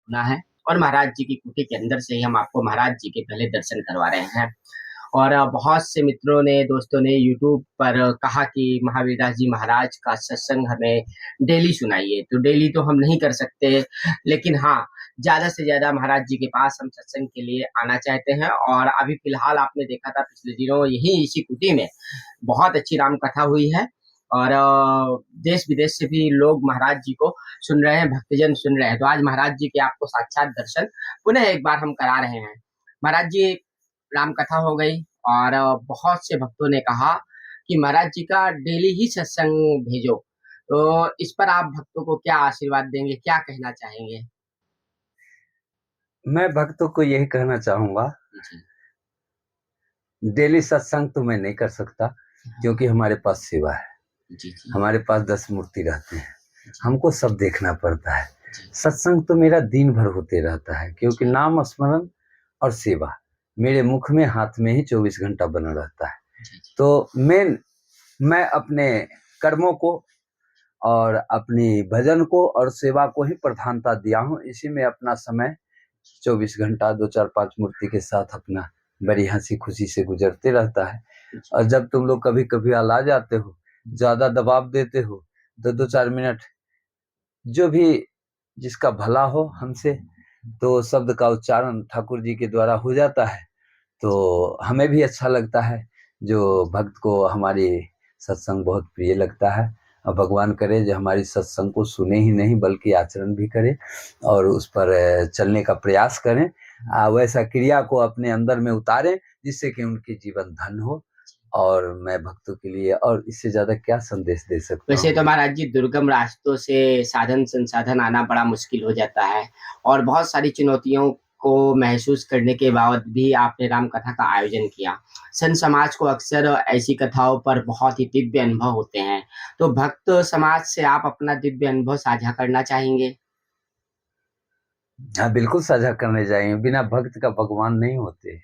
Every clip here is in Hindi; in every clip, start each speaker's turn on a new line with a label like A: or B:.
A: सुना है। और महाराज जी की कुटी के अंदर से ही हम आपको महाराज जी के पहले दर्शन करवा रहे हैं। और बहुत से मित्रों ने, दोस्तों ने यूट्यूब पर कहा कि महावीर दास जी महाराज का सत्संग हमें डेली सुनाइए। तो डेली तो हम नहीं कर सकते, लेकिन हाँ, ज्यादा से ज्यादा महाराज जी के पास हम सत्संग के लिए आना चाहते हैं। और अभी फिलहाल आपने देखा था पिछले दिनों यही इसी कुटी में बहुत अच्छी राम कथा हुई है। और देश विदेश से भी लोग महाराज जी को सुन रहे हैं, भक्तजन सुन रहे हैं। तो आज महाराज जी के आपको साक्षात दर्शन पुनः एक बार हम करा रहे हैं। महाराज जी, राम कथा हो गई और बहुत से भक्तों ने कहा कि महाराज जी का डेली ही सत्संग भेजो। तो इस पर आप भक्तों को क्या आशीर्वाद देंगे, क्या कहना चाहेंगे?
B: मैं भक्तों को यही कहना चाहूंगा,
A: जी
B: डेली सत्संग तो मैं नहीं कर सकता, क्योंकि हमारे पास सेवा है।
A: जी जी
B: हमारे पास 10 मूर्ति रहते हैं,
A: जी
B: हमको सब देखना पड़ता है।
A: जी
B: सत्संग तो मेरा दिन भर होते रहता है, क्योंकि नाम स्मरण और सेवा मेरे मुख में, हाथ में ही 24 घंटा बना रहता है।
A: जी जी
B: तो मैं अपने कर्मों को और अपनी भजन को और सेवा को ही प्रधानता दिया हूँ। इसी में अपना समय 24 घंटा 2 4 5 मूर्ति के साथ अपना बड़ी हंसी खुशी से गुजरते रहता है। और जब तुम लोग कभी कभी आ जाते हो, ज्यादा दबाव देते हो, तो 2 4 मिनट जो भी जिसका भला हो हमसे, तो शब्द का उच्चारण ठाकुर जी के द्वारा हो जाता है, तो हमें भी अच्छा लगता है। जो भक्त को हमारी सत्संग बहुत प्रिय लगता है, और भगवान करे जो हमारी सत्संग को सुने ही नहीं बल्कि आचरण भी करे और उस पर चलने का प्रयास करें, वैसा क्रिया को अपने अंदर में उतारें, जिससे कि उनकी जीवन धन हो। और मैं भक्तों के लिए और इससे ज्यादा क्या संदेश दे सकता
A: वैसे तो
B: हूँ।
A: महाराज जी, दुर्गम रास्तों से साधन संसाधन आना बड़ा मुश्किल हो जाता है। और बहुत सारी चुनौतियों को महसूस करने के बाद भी आपने राम कथा का आयोजन किया। संत समाज को अक्सर ऐसी कथाओं पर बहुत ही दिव्य अनुभव होते हैं। तो भक्त समाज से आप अपना दिव्य अनुभव साझा करना चाहेंगे?
B: हाँ, बिल्कुल साझा करने जाएंगे। बिना भक्त का भगवान नहीं होते,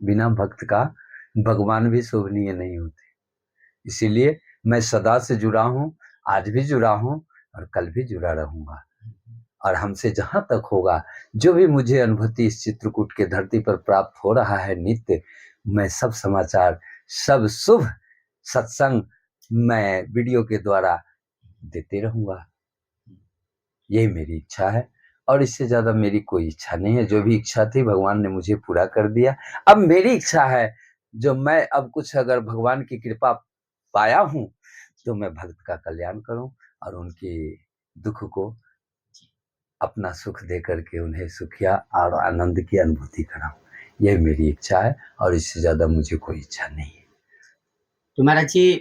B: बिना भक्त का भगवान भी शोभनीय नहीं होते। इसीलिए मैं सदा से जुड़ा हूँ, आज भी जुड़ा हूँ और कल भी जुड़ा रहूंगा। और हमसे जहां तक होगा, जो भी मुझे अनुभूति इस चित्रकूट के धरती पर प्राप्त हो रहा है नित्य, मैं सब समाचार, सब शुभ सत्संग मैं वीडियो के द्वारा देते रहूंगा। यही मेरी इच्छा है, और इससे ज्यादा मेरी कोई इच्छा नहीं है। जो भी इच्छा थी भगवान ने मुझे पूरा कर दिया। अब मेरी इच्छा है, जो मैं अब कुछ अगर भगवान की कृपा पाया हूं, तो मैं भक्त का कल्याण करूं और उनके दुख को अपना सुख दे करके उन्हें सुखिया और आनंद की अनुभूति कराऊं। यह मेरी इच्छा है, और इससे ज्यादा मुझे कोई इच्छा नहीं है।
A: तो महाराज जी,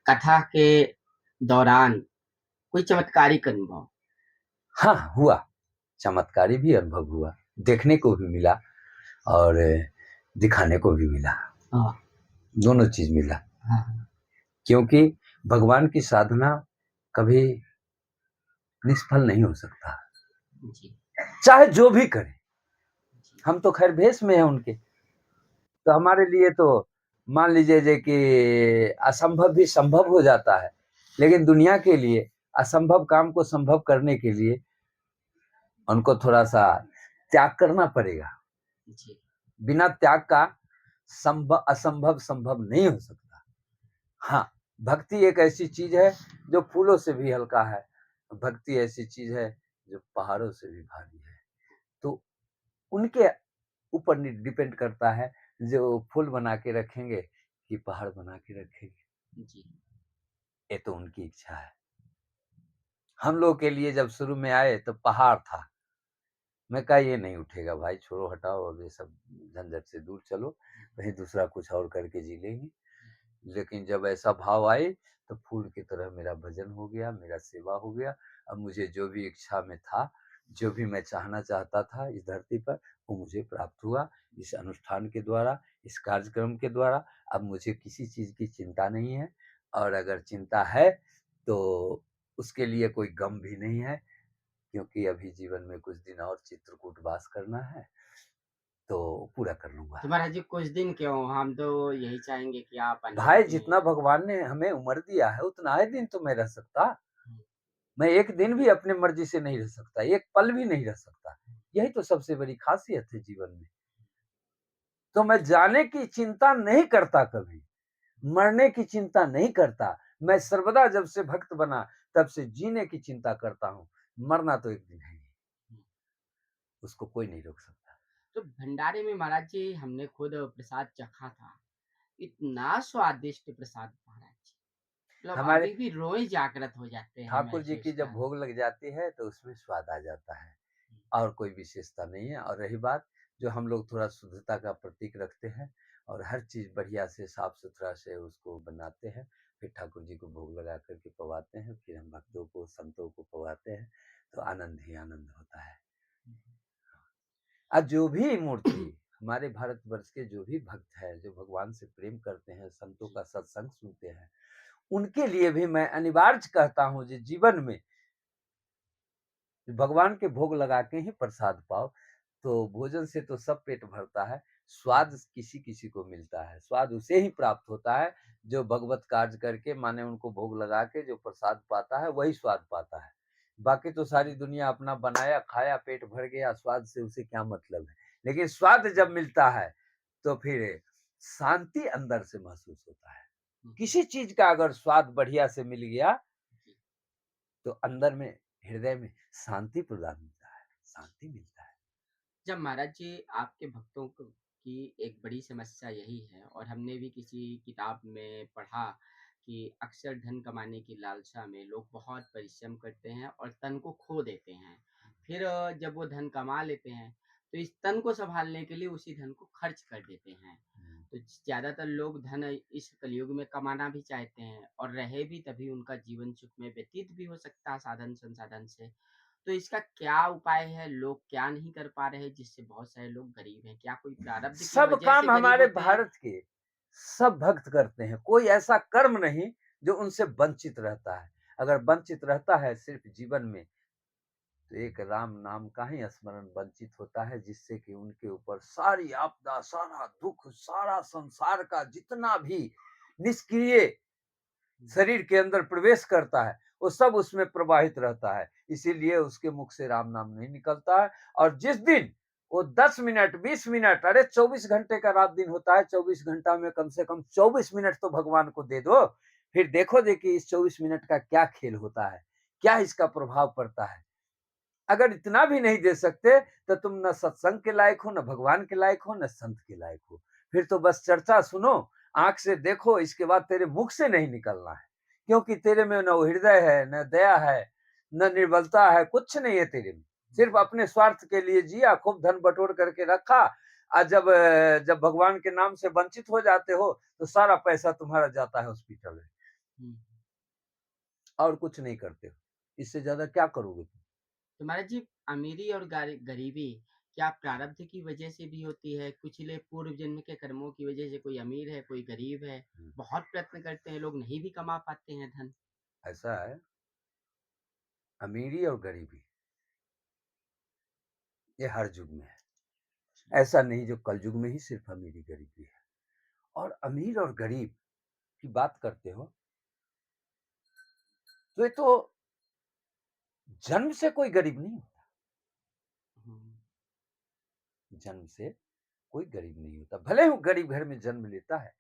A: कथा के दौरान कोई चमत्कारिक अनुभव?
B: हाँ, हुआ, चमत्कारी भी अनुभव हुआ, देखने को भी मिला और दिखाने को भी मिला।
A: हाँ
B: दोनों चीज मिला,
A: हाँ
B: क्योंकि भगवान की साधना कभी निष्फल नहीं हो सकता,
A: जी
B: चाहे जो भी करे। हम तो खैर भेष में है उनके, तो हमारे लिए तो मान लीजिए जे कि असंभव भी संभव हो जाता है। लेकिन दुनिया के लिए असंभव काम को संभव करने के लिए उनको थोड़ा सा त्याग करना पड़ेगा।
A: जी
B: बिना त्याग का असंभव संभव नहीं हो सकता। हाँ, भक्ति एक ऐसी चीज है जो फूलों से भी हल्का है, भक्ति ऐसी चीज है जो पहाड़ों से भी भारी है। तो उनके ऊपर डिपेंड करता है, जो फूल बना के रखेंगे कि पहाड़ बना के रखेंगे,
A: जी
B: ये तो उनकी इच्छा है। हम लोग के लिए जब शुरू में आए तो पहाड़ था, मैं कहा ये नहीं उठेगा भाई, छोड़ो हटाओ, अब ये सब झंझट से दूर चलो, कहीं दूसरा कुछ और करके जी लेंगे। लेकिन जब ऐसा भाव आए, तो फूल की तरह मेरा भजन हो गया, मेरा सेवा हो गया। अब मुझे जो भी इच्छा में था, जो भी मैं चाहना चाहता था इस धरती पर, वो मुझे प्राप्त हुआ इस अनुष्ठान के द्वारा, इस कार्यक्रम के द्वारा। अब मुझे किसी चीज की चिंता नहीं है, और अगर चिंता है तो उसके लिए कोई गम भी नहीं है, क्योंकि अभी जीवन में कुछ दिन और चित्रकूट वास करना है, तो पूरा कर लूंगा।
A: तो महाराज जी, कुछ दिन क्यों, हम तो यही चाहेंगे कि आप
B: भाई,
A: अनंत दिन।
B: जितना भगवान ने हमें उम्र दिया है उतना ही दिन तो मैं रह सकता। मैं एक दिन भी अपने मर्जी से नहीं रह सकता, एक पल भी नहीं रह सकता। यही तो सबसे बड़ी खासियत है जीवन में। तो मैं जाने की चिंता नहीं करता कभी, मरने की चिंता नहीं करता। मैं सर्वदा जब से भक्त बना तब से जीने की चिंता करता हूँ। मरना तो एक दिन है ही, उसको कोई नहीं रोक सकता।
A: तो भंडारे में महाराज जी हमने खुद प्रसाद चखा था। इतना स्वादिष्ट प्रसाद महाराज जी, मतलब
B: हमारे
A: अभी भी रोए जागृत हो जाते हैं
B: ठाकुर जी
A: महसूस
B: की जब
A: कर।
B: भोग लग जाती है तो उसमें स्वाद आ जाता है, और कोई विशेषता नहीं है। और रही बात, जो हम लोग थोड़ा शुद्धता का प्रतीक रखते हैं और हर चीज़ बढ़िया से साफ-सुथरा से उसको बनाते हैं, फिर ठाकुर जी को भोग लगा कर के पवाते हैं, फिर हम भक्तों को, संतों को पवाते हैं, तो आनंद ही आनंद होता है। जो भी मूर्ति, हमारे भारतवर्ष के जो भी भक्त हैं, जो भगवान से प्रेम करते हैं, संतों
A: जी,
B: का सत्संग सुनते हैं, उनके लिए भी मैं अनिवार्य कहता हूँ कि जीवन में भगवान के भोग लगा के ही प्रसाद पाओ। तो भोजन से तो सब पेट भरता है, स्वाद किसी-किसी को मिलता है। स्वाद उसे ही प्राप्त होता है जो भगवत कार्य करके, माने उनको भोग लगा के जो प्रसाद पाता है, वही स्वाद पाता है। बाकी तो सारी दुनिया अपना बनाया, खाया, पेट भर गया, स्वाद से उसे क्या मतलब है। लेकिन स्वाद जब मिलता है, तो फिर शांति अंदर से महसूस होता है। किसी चीज़ का अगर स्वाद बढ़िया से मिल गया,
A: जी।
B: तो अंदर में, हृदय में शांति प्रदान मिलता है, शांति मिलता है।
A: जब महाराज जी आपके भक्तों की एक बड़ी समस्या यही है, और हमने भी किसी किताब में पढ़ा कि अक्सर धन कमाने की लालसा में लोग बहुत परिश्रम करते हैं और तन को खो देते हैं। फिर जब वो धन कमा लेते हैं तो इस तन को संभालने के लिए उसी धन को खर्च कर देते हैं। तो ज्यादातर लोग धन इस कलयुग में कमाना भी चाहते हैं और रहे भी, तभी उनका जीवन सुख में व्यतीत भी हो सकता है साधन संसाधन से। तो इसका क्या उपाय है? लोग क्या नहीं कर पा रहे हैं जिससे बहुत सारे लोग गरीब हैं? क्या कोई प्रारब्ध की
B: सब
A: वजह से
B: काम
A: गरीब
B: हमारे
A: होते हैं?
B: भारत के सब भक्त करते हैं, कोई ऐसा कर्म नहीं जो उनसे वंचित रहता है। अगर वंचित रहता है सिर्फ जीवन में, तो एक राम नाम का ही स्मरण वंचित होता है, जिससे कि उनके ऊपर सारी आपदा, सारा दुख, सारा संसार का जितना भी निष्क्रिय शरीर के अंदर प्रवेश करता है, वो सब उसमें प्रवाहित रहता है। इसीलिए उसके मुख से राम नाम नहीं निकलता है। और जिस दिन वो 10 मिनट, 20 मिनट, अरे 24 घंटे का रात दिन होता है, 24 घंटा में कम से कम 24 मिनट तो भगवान को दे दो। फिर देखो देखिए इस 24 मिनट का क्या खेल होता है, क्या इसका प्रभाव पड़ता है। अगर इतना भी नहीं दे सकते, तो तुम न सत्संग के लायक हो, न भगवान के लायक हो, न संत के लायक हो। फिर तो बस चर्चा सुनो, आंख से देखो, इसके बाद तेरे मुख से नहीं निकलना है, क्योंकि तेरे में न हृदय है, न दया है, न निर्बलता है, कुछ नहीं है तेरे में। सिर्फ अपने स्वार्थ के लिए जिया, खूब धन बटोर करके रखा। और जब भगवान के नाम से वंचित हो जाते हो, तो सारा पैसा तुम्हारा जाता है हॉस्पिटल में,
A: हुँ।
B: और कुछ नहीं करते हो। इससे ज्यादा क्या करोगे तुम?
A: तो महाराज जी, अमीरी और गरीबी क्या प्रारब्ध की वजह से भी होती है? कुछ लोग पूर्व जन्म के कर्मों की वजह से, कोई अमीर है, कोई गरीब है, बहुत प्रयत्न करते हैं, लोग नहीं भी कमा पाते हैं धन।
B: ऐसा है, अमीरी और गरीबी ये हर युग में है। ऐसा नहीं जो कलयुग में ही सिर्फ अमीरी गरीबी है। और अमीर और गरीब की बात करते हो, तो ये तो जन्म से कोई गरीब नहीं होता।
A: हुँ।
B: जन्म से कोई गरीब नहीं होता, भले ही वो गरीब घर में जन्म लेता है,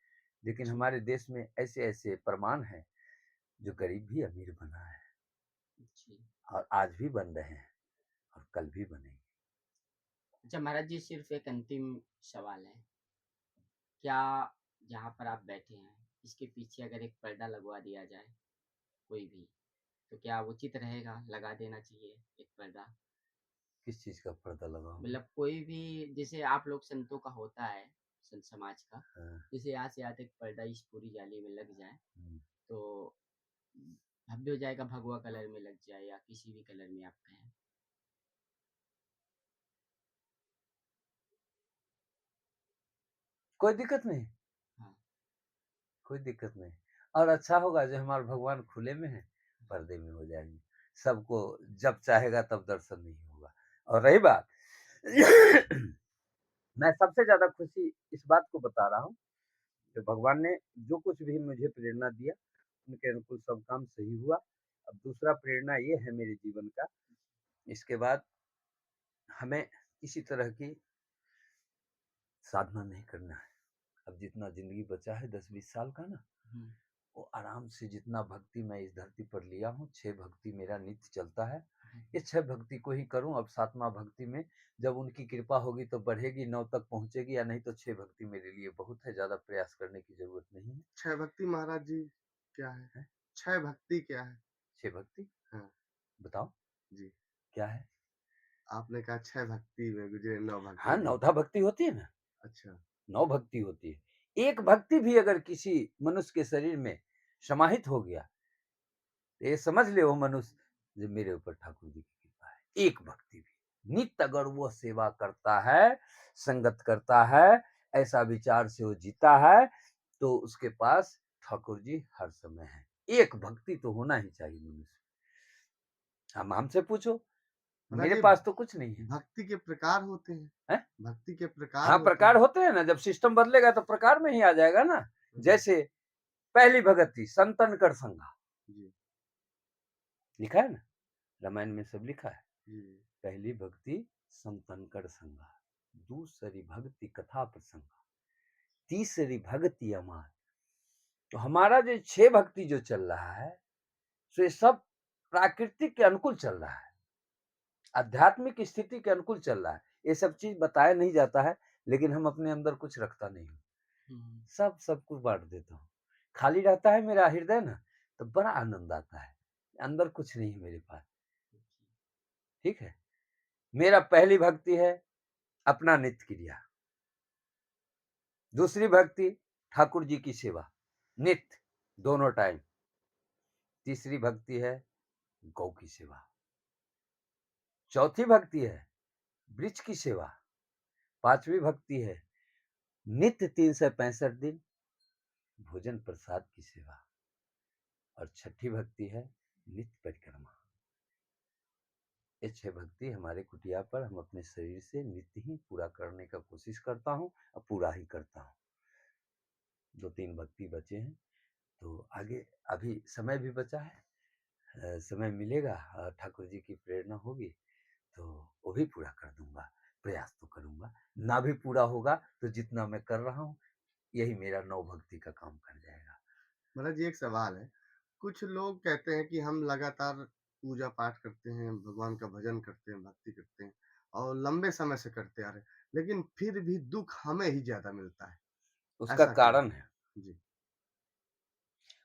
B: लेकिन
A: जी,
B: हमारे देश में ऐसे ऐसे प्रमाण हैं जो गरीब भी अमीर बना है,
A: जी।
B: और आज भी बन रहे हैं, और कल भी बनेंगे।
A: अच्छा महाराज जी, सिर्फ़ एक अंतिम सवाल है। क्या जहाँ पर आप बैठे हैं, इसके पीछे अगर एक पर्दा लगवा दिया जाए, कोई भी, तो क्या उचित रहेगा? लगा देना चाहिए एक पर्दा?
B: किस चीज का पर्दा लगाओगे?
A: मतलब कोई भी, जैसे आप लोग संतों का होता है, संत समाज का,
B: हाँ,
A: जैसे यहाँ से यहाँ तक पर्दा इस पूरी जाली में लग जाए,
B: हम्म।
A: तो भव्य हो जाएगा, भगवा कलर में लग जाए या किसी भी कलर में आप कहें।
B: कोई दिक्कत नहीं,
A: हाँ,
B: कोई दिक्कत नहीं। और अच्छा होगा जो हमारे भगवान खुले में है, पर्दे में हो जाएंगे, सबको जब चाहेगा तब दर्शन नहीं होगा। और रही बात, मैं सबसे ज्यादा खुशी इस बात को बता रहा हूँ कि भगवान ने जो कुछ भी मुझे प्रेरणा दिया, उनके अनुकूल सब काम सही हुआ। अब दूसरा प्रेरणा ये है मेरे जीवन का, इसके बाद हमें किसी तरह की साधना नहीं करना है। अब जितना जिंदगी बचा है 10-20 साल का ना, वो आराम से जितना भक्ति मैं इस धरती पर लिया हूँ, 6 भक्ति मेरा नित्य चलता है, ये 6 भक्ति को ही करूं। अब 7वां भक्ति में जब उनकी कृपा होगी तो बढ़ेगी, 9 तक पहुंचेगी, या नहीं तो 6 भक्ति मेरे लिए बहुत है, ज्यादा प्रयास करने की जरूरत नहीं है।
C: 6 भक्ति महाराज जी क्या है? 6 भक्ति क्या है?
B: 6 भक्ति?
C: हाँ
B: बताओ
C: जी।
B: क्या है?
C: आपने कहा 6 भक्ति में गुजरे 9 भक्ति।
B: हाँ, 9 भक्ति होती है ना।
C: अच्छा।
B: 9 भक्ति होती है। एक भक्ति भी अगर किसी मनुष्य के शरीर में समाहित हो गया, तो ये समझ ले वो मनुष्य जो मेरे ऊपर ठाकुर जी की कृपा है। एक भक्ति भी नित्य अगर वो सेवा करता है, संगत करता है, ऐसा विचार से वो जीता है, तो उसके पास ठाकुर जी हर समय है। एक भक्ति तो होना ही चाहिए मनुष्य। हम हमसे पूछो,
C: महाराज
B: मेरे
C: जी,
B: पास तो कुछ नहीं है।
C: भक्ति के प्रकार होते हैं?
B: हैं?
C: भक्ति के प्रकार
B: हाँ,
C: होते
B: प्रकार
C: हैं?
B: होते हैं ना। जब सिस्टम बदलेगा तो प्रकार में ही आ जाएगा ना। जैसे पहली भगति संतन कर संगा,
C: जी
B: लिखा है ना, रामायण में सब लिखा है।
C: जी।
B: पहली भक्ति संतन कर संगा, दूसरी भक्ति कथा प्रसंगा, तीसरी भक्ति अमार। तो हमारा जो 6 भक्ति जो चल रहा है, सो ये सब प्राकृतिक के अनुकूल चल रहा है, आध्यात्मिक स्थिति के अनुकूल चल रहा है। ये सब चीज बताया नहीं जाता है, लेकिन हम अपने अंदर कुछ रखता नहीं हूँ, सब कुछ बांट देता हूँ। खाली रहता है मेरा हृदय ना, तो बड़ा आनंद आता है। अंदर कुछ नहीं है मेरे पास, ठीक है। मेरा पहली भक्ति है अपना नित्य क्रिया, दूसरी भक्ति ठाकुर जी की सेवा नित्य दोनों टाइम, तीसरी भक्ति है गौ की सेवा, चौथी भक्ति है वृक्ष की सेवा, पांचवी भक्ति है नित्य 365 दिन भोजन प्रसाद की सेवा, और छठी भक्ति है नित्य परिक्रमा। ये 6 भक्ति हमारे कुटिया पर हम अपने शरीर से नित्य ही पूरा करने का कोशिश करता हूँ, और पूरा ही करता हूँ। 2-3 भक्ति बचे हैं, तो आगे अभी समय भी बचा है, समय मिलेगा, ठाकुर जी की प्रेरणा होगी तो वो भी पूरा कर दूंगा। प्रयास तो करूंगा, ना भी पूरा होगा तो जितना मैं कर रहा हूँ यही मेरा 9 भक्ति का काम कर जाएगा।
C: महाराज जी एक सवाल है, कुछ लोग कहते हैं कि हम लगातार पूजा पाठ करते हैं, भगवान का भजन करते हैं, भक्ति करते हैं और लंबे समय से करते आ रहे हैं, लेकिन फिर भी दुख हमें ही ज्यादा मिलता है,
B: उसका
C: ऐसा क्यों?
B: कारण है,
C: जी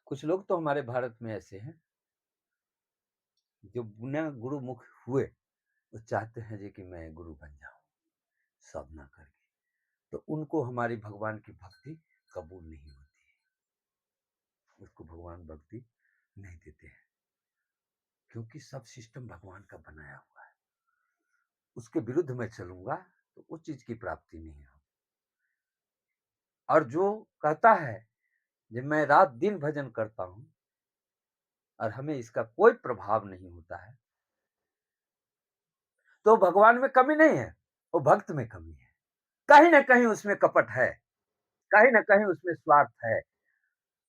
B: कुछ लोग तो हमारे भारत में ऐसे हैं जो बिना गुरु मुख हुए वो चाहते हैं जी कि मैं गुरु बन जाऊं साधना करके, तो उनको हमारी भगवान की भक्ति कबूल नहीं होती है, उसको भगवान भक्ति नहीं देते हैं, क्योंकि सब सिस्टम भगवान का बनाया हुआ है। उसके विरुद्ध मैं चलूंगा तो उस चीज की प्राप्ति नहीं होगी। और जो कहता है जब मैं रात दिन भजन करता हूं और हमें इसका कोई प्रभाव नहीं होता है, तो भगवान में कमी नहीं है, वो भक्त में कमी है। कहीं ना कहीं उसमें कपट है, कहीं ना कहीं उसमें स्वार्थ है,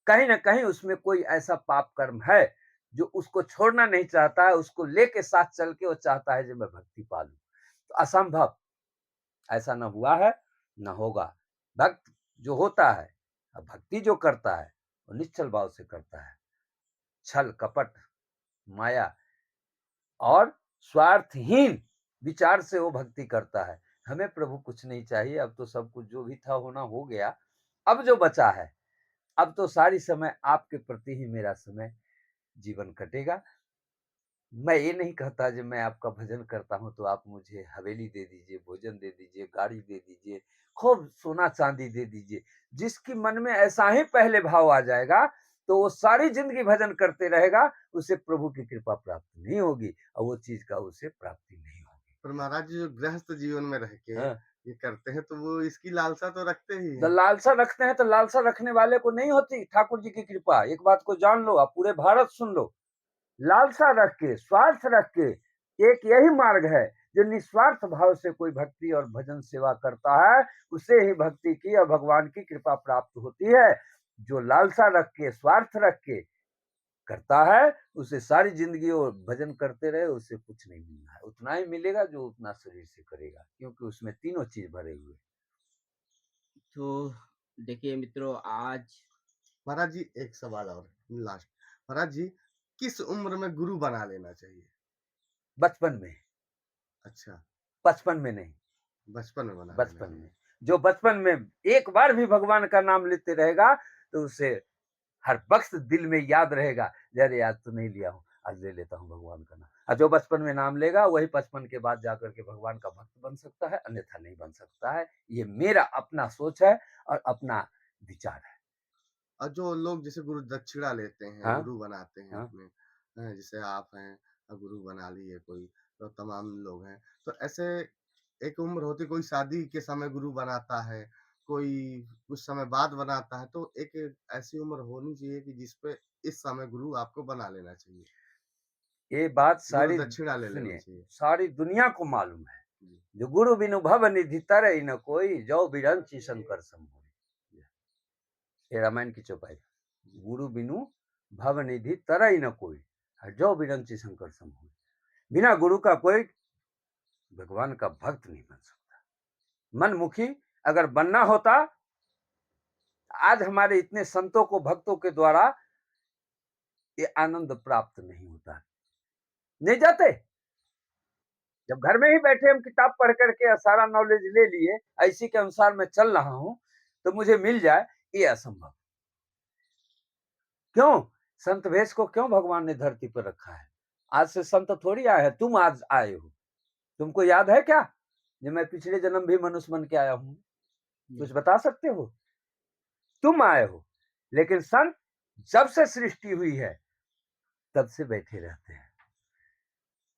B: कहीं ना कहीं उसमें कोई ऐसा पाप कर्म है जो उसको छोड़ना नहीं चाहता है, उसको लेके साथ चल के वो चाहता है जो मैं भक्ति पालूं। तो असंभव, ऐसा ना हुआ है ना होगा। भक्त जो होता है, भक्ति जो करता है वो निश्चल भाव से करता है, छल कपट माया और स्वार्थहीन विचार से वो भक्ति करता है। हमें प्रभु कुछ नहीं चाहिए, अब तो सब कुछ जो भी था होना हो गया, अब जो बचा है, अब तो सारी समय आपके प्रति ही मेरा समय जीवन कटेगा। मैं ये नहीं कहता जब मैं आपका भजन करता हूँ तो आप मुझे हवेली दे दीजिए, भोजन दे दीजिए, गाड़ी दे दीजिए, खूब सोना चांदी दे दीजिए। जिसकी मन में ऐसा ही पहले भाव आ जाएगा तो वो सारी जिंदगी भजन करते रहेगा, उसे प्रभु की कृपा प्राप्त नहीं होगी और वो चीज का उसे प्राप्ति नहीं होगी।
C: पर महाराज जी जो गृहस्थ जीवन में रह के
B: हाँ।
C: ये करते हैं तो वो इसकी लालसा तो रखते ही
B: तो
C: हैं।
B: लालसा रखते हैं, तो लालसा रखने वाले को नहीं होती ठाकुर जी की कृपा। एक बात को जान लो, आप पूरे भारत सुन लो, लालसा रख के, स्वार्थ रख के, एक यही मार्ग है जो निस्वार्थ भाव से कोई भक्ति और भजन सेवा करता है, उसे ही भक्ति की और भगवान की कृपा प्राप्त होती है। जो लालसा रख के, स्वार्थ रख के करता है, उसे सारी ज़िंदगी वो भजन करते रहे, उसे कुछ नहीं मिलना है। उतना ही मिलेगा जो उतना शरीर से करेगा, क्योंकि उसमें तीनों चीज़ भरे हुए हैं।
A: तो देखिए मित्रों, आज
C: महाराज जी एक सवाल और लास्ट। महाराज जी, किस उम्र में गुरु बना लेना चाहिए?
B: बचपन में,
C: अच्छा,
B: 55 में नहीं,
C: बचपन में बना लेना
B: बचपन
C: चाहिए।
B: में। जो बचपन में एक बार भी भगवान का नाम लेते रहेगा, तो उसे हर वक़्त दिल में याद रहेगा, अरे आज तो नहीं लिया हूँ, आज ले लेता हूँ भगवान का नाम। और जो बचपन में नाम लेगा, वही 55 के बाद जाकर के भगवान का भक्त बन सकता है, अन्यथा नहीं बन सकता है। ये मेरा अपना सोच है और अपना विचार है।
C: और जो लोग जैसे गुरु दक्षिणा लेते हैं,
B: हाँ,
C: गुरु बनाते हैं
B: हाँ।
C: अपने, जैसे आप हैं, गुरु बना लिए कोई, तो तमाम लोग हैं। तो ऐसे एक उम्र होती, कोई शादी के समय गुरु बनाता है, कोई कुछ समय बाद बनाता है, तो एक ऐसी उम्र होनी चाहिए कि जिस पे इस समय गुरु आपको बना लेना चाहिए।
B: ये बात
C: गुरु
B: सारी
C: दक्षिणा ले लेना
B: सुनिए,
C: चाहिए।
B: सारी दुनिया को मालूम है।
C: जी,
B: जो गुरु बिनु भव निधि तरइ न कोई, जो बिरंची शंकर सम होय। ये रामायण की चौपाई।
C: जी।
B: गुरु बिनु भव निधि तरइ न कोई, जो बिरंची शंकर सम होय। बिना गुरु का कोई भगवान का भक्त नहीं बन सकता। मनमुखी अगर बनना होता, आज हमारे इतने संतों को भक्तों के द्वारा ये आनंद प्राप्त नहीं होता। नहीं जाते। जब घर में ही बैठे हम किताब पढ़ करके सारा नॉलेज ले लिए, इसी के अनुसार मैं चल रहा हूं, तो मुझे मिल जाए, ये असंभव। क्यों? संत भेष को क्यों भगवान ने धरती पर रखा है? आज से संत थोड़ी आए हैं, तुम आज आए हो। तुमको याद है क्या कि मैं पिछले जन्म भी मनुष्य बन के आया हूं? कुछ बता सकते हो? तुम आए हो, लेकिन संत जब से सृष्टि हुई है, तब से बैठे रहते हैं।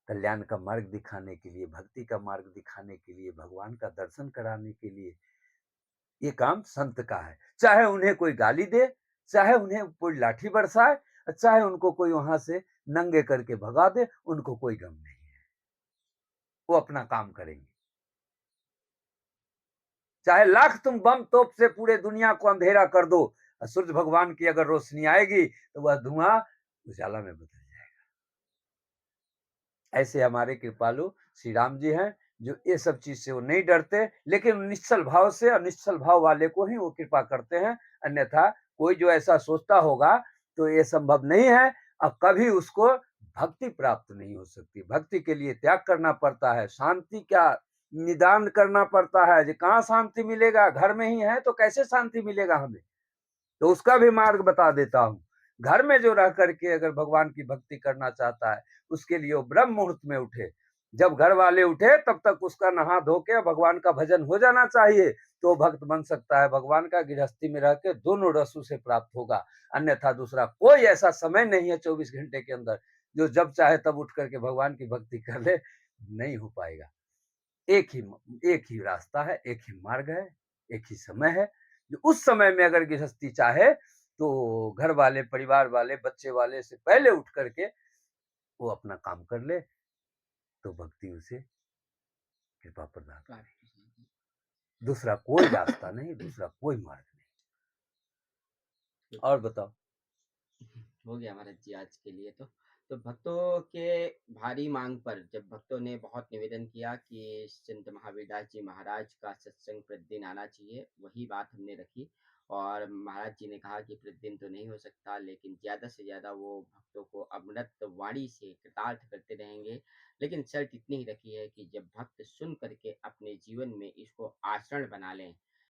B: कल्याण का मार्ग दिखाने के लिए, भक्ति का मार्ग दिखाने के लिए, भगवान का दर्शन कराने के लिए। ये काम संत का है। चाहे उन्हें कोई गाली दे, चाहे उन्हें कोई लाठी बरसाए, चाहे उनको कोई वहां से नंगे करके भगा दे, उनको कोई गम नहीं है। वो अपना काम करेंगे। चाहे लाख तुम बम तोप से पूरे दुनिया को अंधेरा कर दो, सूर्य भगवान की अगर रोशनी आएगी, तो वह धुआं उजाला में बदल जाएगा। ऐसे हमारे कृपालु श्री राम जी हैं, जो ये सब चीज से वो नहीं डरते, लेकिन निश्चल भाव से, अनिश्चल भाव वाले को ही वो कृपा करते हैं। अन्यथा कोई जो ऐसा सोचता होगा, तो ये संभव नहीं है। अब कभी उसको भक्ति प्राप्त नहीं हो सकती। भक्ति के लिए त्याग करना पड़ता है, शांति का निदान करना पड़ता है। जो कहाँ शांति मिलेगा? घर में ही है तो कैसे शांति मिलेगा हमें? तो उसका भी मार्ग बता देता हूँ। घर में जो रह करके अगर भगवान की भक्ति करना चाहता है, उसके लिए वो ब्रह्म मुहूर्त में उठे। जब घर वाले उठे, तब तक उसका नहा धो के भगवान का भजन हो जाना चाहिए, तो भक्त बन सकता है। भगवान का गृहस्थी में रह के दोनों रस उसे प्राप्त होगा। अन्यथा दूसरा कोई ऐसा समय नहीं है 24 घंटे के अंदर, जो जब चाहे तब उठ करके भगवान की भक्ति कर ले। नहीं हो पाएगा। एक ही रास्ता है, एक ही मार्ग है, एक ही समय है। जो उस समय में अगर गृहस्थी चाहे, तो घर वाले, परिवार वाले, बच्चे वाले से पहले उठ करके वो अपना काम कर ले, तो भक्ति उसे कृपा प्रदान करेगी। दूसरा कोई रास्ता नहीं, दूसरा कोई मार्ग नहीं। और बताओ।
A: हो गया महाराज जी आज के लिए। तो भक्तों के भारी मांग पर जब भक्तों ने बहुत निवेदन किया कि संत महावीर दास जी महाराज का सत्संग प्रतिदिन आना चाहिए, वही बात हमने रखी। और महाराज जी ने कहा कि प्रतिदिन तो नहीं हो सकता, लेकिन ज़्यादा से ज़्यादा वो भक्तों को अमृत वाणी से कृतार्थ करते रहेंगे। लेकिन शर्त इतनी ही रखी है कि जब भक्त सुन करके अपने जीवन में इसको आचरण बना लें,